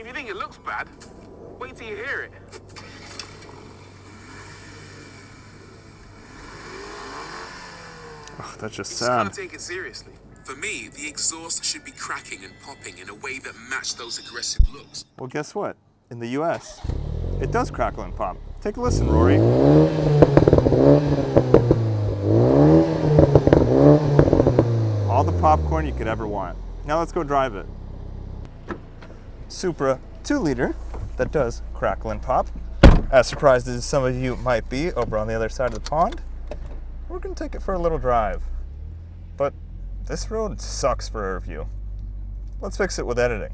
if you think it looks bad, wait till you hear it. Oh, that's just You sad. just can't take it seriously. For me, the exhaust should be cracking and popping in a way that matched those aggressive looks. Well, guess what? In the US, it does crackle and pop. Take a listen, Rory. All the popcorn you could ever want. Now let's go drive it. Supra 2-liter that does crackle and pop. As surprised as some of you might be over on the other side of the pond, we're gonna take it for a little drive. But this road sucks for a review. Let's fix it with editing.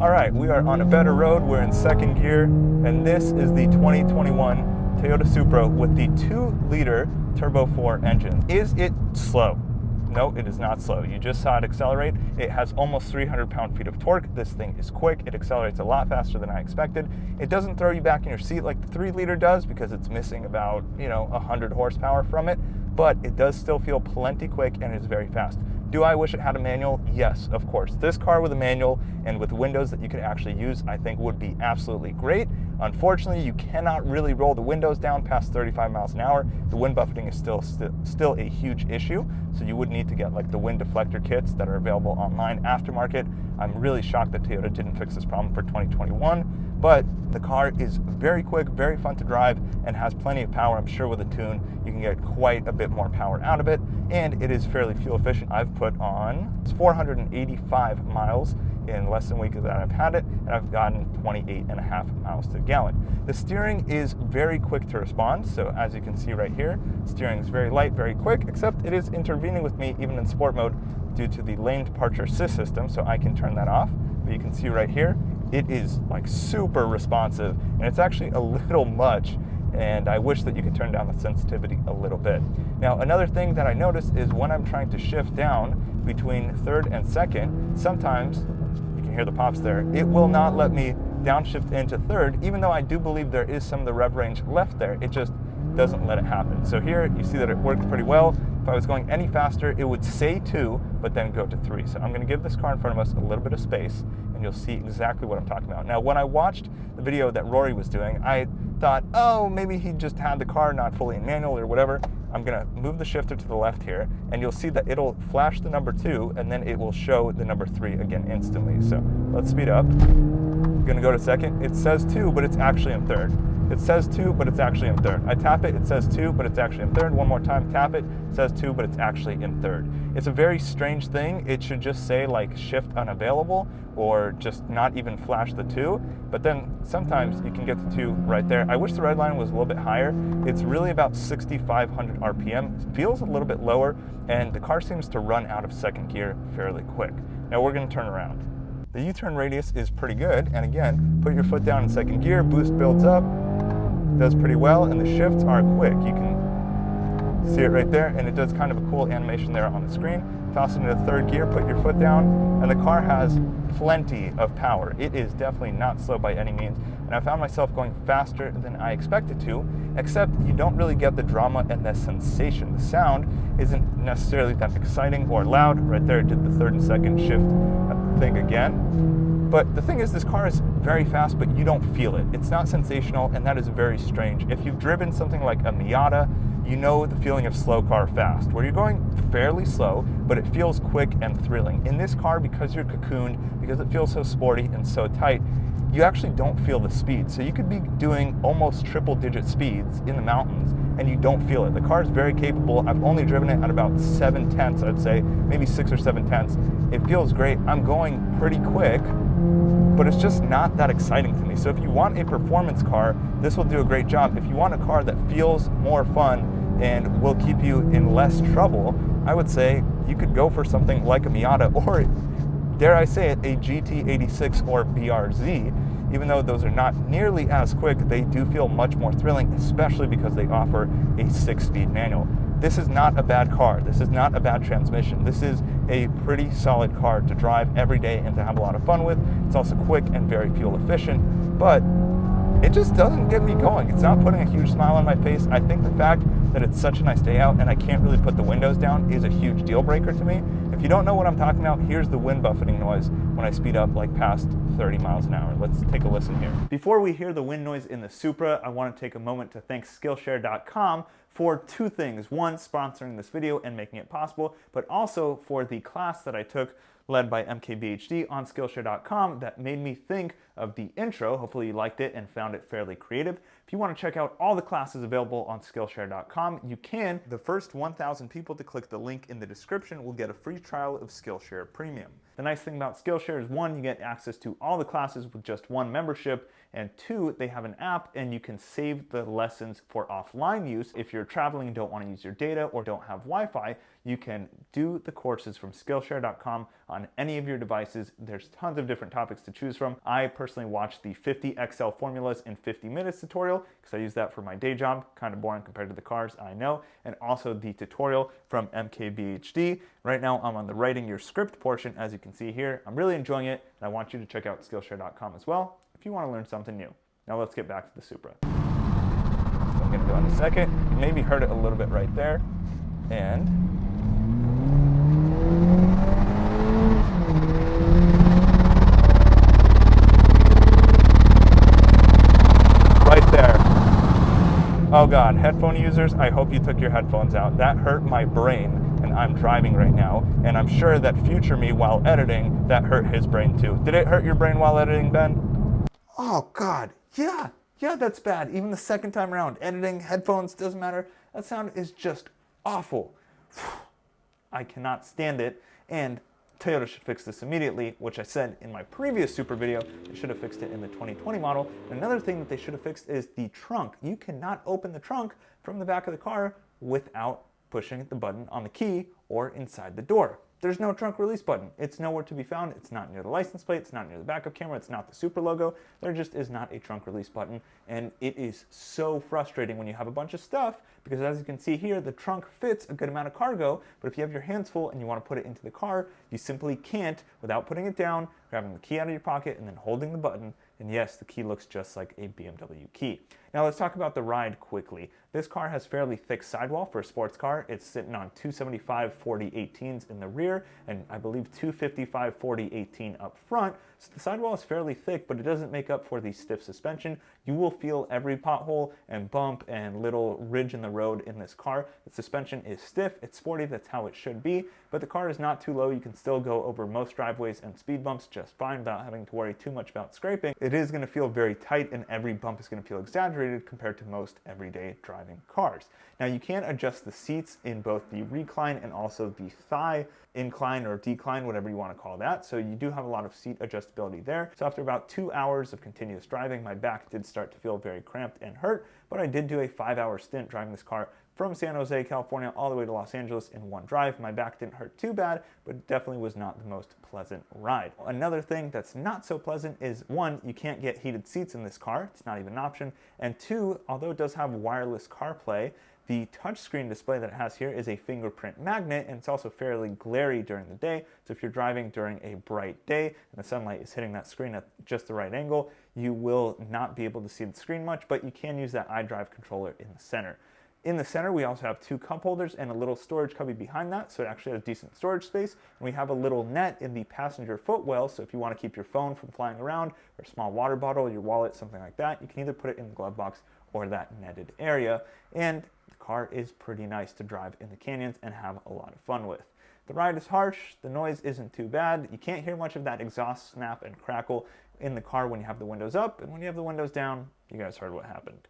All right, we are on a better road. We're in second gear, and this is the 2021 Toyota Supra with the 2-liter Turbo 4 engine. Is it slow? No, it is not slow. You just saw it accelerate. It has almost 300 pound-feet of torque. This thing is quick. It accelerates a lot faster than I expected. It doesn't throw you back in your seat like the 3-liter does because it's missing about, 100 horsepower from it, but it does still feel plenty quick and is very fast. Do I wish it had a manual? Yes, of course. This car with a manual and with windows that you could actually use, I think would be absolutely great. Unfortunately, you cannot really roll the windows down past 35 miles an hour. The wind buffeting is still a huge issue, so you would need to get like the wind deflector kits that are available online aftermarket. I'm really shocked that Toyota didn't fix this problem for 2021. But the car is very quick, very fun to drive, and has plenty of power. I'm sure with a tune, you can get quite a bit more power out of it, and it is fairly fuel efficient. I've put on 485 miles in less than a week that I've had it, and I've gotten 28.5 miles to the gallon. The steering is very quick to respond, so as you can see right here, steering is very light, very quick, except it is intervening with me even in sport mode due to the lane departure assist system, so I can turn that off. But you can see right here, it is like super responsive, and it's actually a little much, and I wish that you could turn down the sensitivity a little bit. Now, another thing that I noticed is when I'm trying to shift down between third and second, sometimes, you can hear the pops there, it will not let me downshift into third, even though I do believe there is some of the rev range left there. It just doesn't let it happen. So here, you see that it works pretty well. If I was going any faster, it would say 2, but then go to 3. So I'm gonna give this car in front of us a little bit of space, and you'll see exactly what I'm talking about. Now, when I watched the video that Rory was doing, I thought, oh, maybe he just had the car not fully in manual or whatever. I'm gonna move the shifter to the left here, and you'll see that it'll flash the number 2, and then it will show the number 3 again instantly. So let's speed up. I'm gonna go to second. It says 2, but it's actually in third. It says 2, but it's actually in third. I tap it, it says 2, but it's actually in third. One more time, tap it, it says 2, but it's actually in third. It's a very strange thing. It should just say like shift unavailable or just not even flash the 2, but then sometimes you can get the 2 right there. I wish the red line was a little bit higher. It's really about 6,500 RPM. It feels a little bit lower, and the car seems to run out of second gear fairly quick. Now we're gonna turn around. The U-turn radius is pretty good, and again, put your foot down in second gear, boost builds up, does pretty well, and the shifts are quick. You can see it right there, and it does kind of a cool animation there on the screen. Toss it into third gear, put your foot down, and the car has plenty of power. It is definitely not slow by any means, and I found myself going faster than I expected to, except you don't really get the drama and the sensation. The sound isn't necessarily that exciting or loud. Right there, it did the third and second shift thing again. But the thing is, this car is very fast, but you don't feel it. It's not sensational, and that is very strange. If you've driven something like a Miata, you know the feeling of slow car fast, where you're going fairly slow, but it feels quick and thrilling. In this car, because you're cocooned, because it feels so sporty and so tight, you actually don't feel the speed. So you could be doing almost triple-digit speeds in the mountains, and you don't feel it. The car is very capable. I've only driven it at about 7/10, I'd say, maybe 6 or 7/10. It feels great. I'm going pretty quick, but it's just not that exciting to me. So if you want a performance car, this will do a great job. If you want a car that feels more fun and will keep you in less trouble, I would say you could go for something like a Miata, or dare I say it, a GT86 or BRZ. Even though those are not nearly as quick, they do feel much more thrilling, especially because they offer a 6-speed manual. This is not a bad car. This is not a bad transmission. This is a pretty solid car to drive every day and to have a lot of fun with. It's also quick and very fuel efficient, but it just doesn't get me going. It's not putting a huge smile on my face. I think the fact that it's such a nice day out and I can't really put the windows down is a huge deal breaker to me. If you don't know what I'm talking about, here's the wind buffeting noise when I speed up like past 30 miles an hour. Let's take a listen here. Before we hear the wind noise in the Supra, I want to take a moment to thank Skillshare.com for two things. One, sponsoring this video and making it possible, but also for the class that I took led by MKBHD on Skillshare.com that made me think of the intro. Hopefully you liked it and found it fairly creative. If you want to check out all the classes available on Skillshare.com, you can. The first 1,000 people to click the link in the description will get a free trial of Skillshare Premium. The nice thing about Skillshare is one, you get access to all the classes with just one membership, and two, they have an app and you can save the lessons for offline use. If you're traveling and don't want to use your data or don't have Wi-Fi, you can do the courses from Skillshare.com on any of your devices. There's tons of different topics to choose from. I personally watched the 50 Excel formulas in 50 minutes tutorial because I use that for my day job. Kind of boring compared to the cars, I know. And also the tutorial from MKBHD. Right now I'm on the writing your script portion, as you can see here. I'm really enjoying it, and I want you to check out Skillshare.com as well if you want to learn something new. Now let's get back to the Supra. So I'm going to go in a second. You maybe heard it a little bit right there. And right there. Oh God, headphone users, I hope you took your headphones out. That hurt my brain, and I'm driving right now, and I'm sure that future me while editing, that hurt his brain too. Did it hurt your brain while editing, Ben? Oh God, yeah, that's bad. Even the second time around, editing, headphones, doesn't matter. That sound is just awful. I cannot stand it, and Toyota should fix this immediately, which I said in my previous Supra video. They should have fixed it in the 2020 model. And another thing that they should have fixed is the trunk. You cannot open the trunk from the back of the car without pushing the button on the key or inside the door. There's no trunk release button. It's nowhere to be found. It's not near the license plate. It's not near the backup camera. It's not the Supra logo. There just is not a trunk release button. And it is so frustrating when you have a bunch of stuff, because as you can see here, the trunk fits a good amount of cargo, but if you have your hands full and you want to put it into the car, you simply can't without putting it down, grabbing the key out of your pocket, and then holding the button. And yes, the key looks just like a BMW key. Now let's talk about the ride quickly. This car has fairly thick sidewall for a sports car. It's sitting on 275 40/18s in the rear, and I believe 255 40/18 up front. So the sidewall is fairly thick, but it doesn't make up for the stiff suspension. You will feel every pothole and bump and little ridge in the road in this car. The suspension is stiff, it's sporty, that's how it should be, but the car is not too low. You can still go over most driveways and speed bumps just fine without having to worry too much about scraping. It is going to feel very tight, and every bump is going to feel exaggerated compared to most everyday driving cars. Now you can adjust the seats in both the recline and also the thigh incline or decline, whatever you want to call that. So you do have a lot of seat adjustability there. So after about 2 hours of continuous driving, my back did start to feel very cramped and hurt, but I did do a 5-hour stint driving this car from San Jose, California, all the way to Los Angeles in one drive. My back didn't hurt too bad, but it definitely was not the most pleasant ride. Another thing that's not so pleasant is, one, you can't get heated seats in this car. It's not even an option. And two, although it does have wireless CarPlay, the touchscreen display that it has here is a fingerprint magnet, and it's also fairly glary during the day. So if you're driving during a bright day and the sunlight is hitting that screen at just the right angle, you will not be able to see the screen much, but you can use that iDrive controller in the center. In the center, we also have 2 cup holders and a little storage cubby behind that, so it actually has decent storage space. And we have a little net in the passenger footwell, so if you want to keep your phone from flying around, or a small water bottle, your wallet, something like that, you can either put it in the glove box or that netted area. And the car is pretty nice to drive in the canyons and have a lot of fun with. The ride is harsh, the noise isn't too bad. You can't hear much of that exhaust snap and crackle in the car when you have the windows up, and when you have the windows down, you guys heard what happened.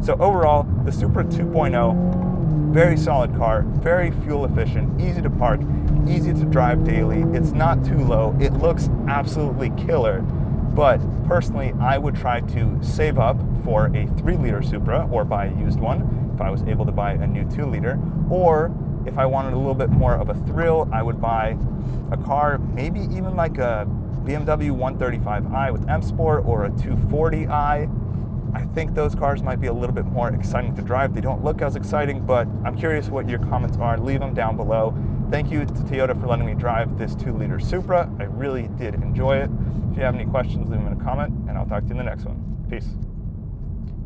So overall, the Supra 2.0, very solid car, very fuel efficient, easy to park, easy to drive daily. It's not too low. It looks absolutely killer, but personally, I would try to save up for a 3-liter Supra or buy a used one if I was able to buy a new 2-liter, or if I wanted a little bit more of a thrill, I would buy a car, maybe even like a BMW 135i with M Sport or a 240i. I think those cars might be a little bit more exciting to drive. They don't look as exciting, but I'm curious what your comments are. Leave them down below. Thank you to Toyota for letting me drive this 2-liter Supra. I really did enjoy it. If you have any questions, leave them in a comment, and I'll talk to you in the next one. Peace.